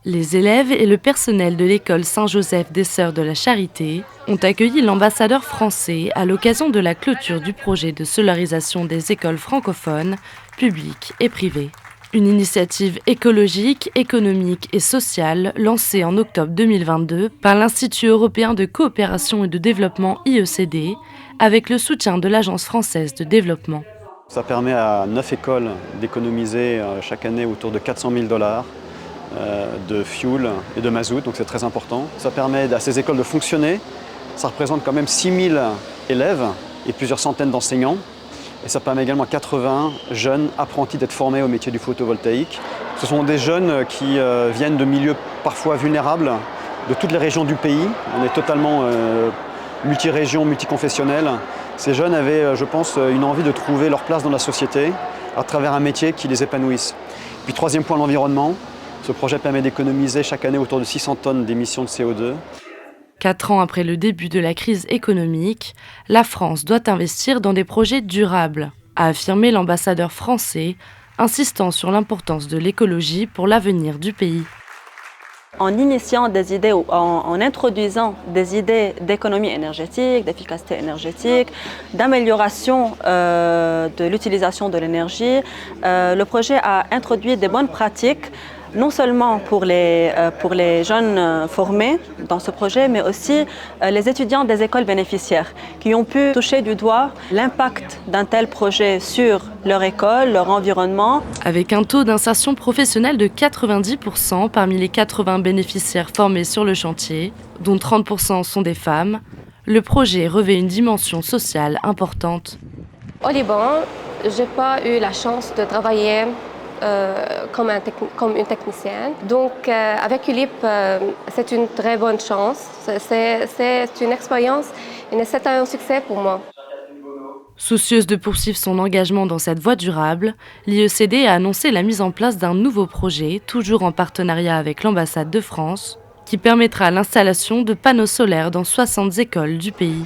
Les élèves et le personnel de l'école Saint-Joseph des Sœurs de la Charité ont accueilli l'ambassadeur français à l'occasion de la clôture du projet de solarisation des écoles francophones, publiques et privées. Une initiative écologique, économique et sociale lancée en octobre 2022 par l'Institut européen de coopération et de développement IECD avec le soutien de l'Agence française de développement. Ça permet à 9 écoles d'économiser chaque année autour de 400 000 $ de fuel et de mazout, donc c'est très important. Ça permet à ces écoles de fonctionner. Ça représente quand même 6 000 élèves et plusieurs centaines d'enseignants. Et ça permet également à 80 jeunes apprentis d'être formés au métier du photovoltaïque. Ce sont des jeunes qui viennent de milieux parfois vulnérables, de toutes les régions du pays. On est totalement multi-régions, multiconfessionnels. Ces jeunes avaient, je pense, une envie de trouver leur place dans la société à travers un métier qui les épanouisse. Puis troisième point, l'environnement. Ce projet permet d'économiser chaque année autour de 600 tonnes d'émissions de CO2. 4 ans après le début de la crise économique, la France doit investir dans des projets durables, a affirmé l'ambassadeur français, insistant sur l'importance de l'écologie pour l'avenir du pays. En initiant des idées ou en introduisant des idées d'économie énergétique, d'efficacité énergétique, d'amélioration de l'utilisation de l'énergie, le projet a introduit des bonnes pratiques non seulement pour les jeunes formés dans ce projet, mais aussi les étudiants des écoles bénéficiaires qui ont pu toucher du doigt l'impact d'un tel projet sur leur école, leur environnement. Avec un taux d'insertion professionnelle de 90% parmi les 80 bénéficiaires formés sur le chantier, dont 30% sont des femmes, le projet revêt une dimension sociale importante. Au Liban, je n'ai pas eu la chance de travailler comme une technicienne. Donc avec ULIP, c'est une très bonne chance. C'est une expérience et c'est un succès pour moi. Soucieuse de poursuivre son engagement dans cette voie durable, l'IECD a annoncé la mise en place d'un nouveau projet, toujours en partenariat avec l'ambassade de France, qui permettra l'installation de panneaux solaires dans 60 écoles du pays.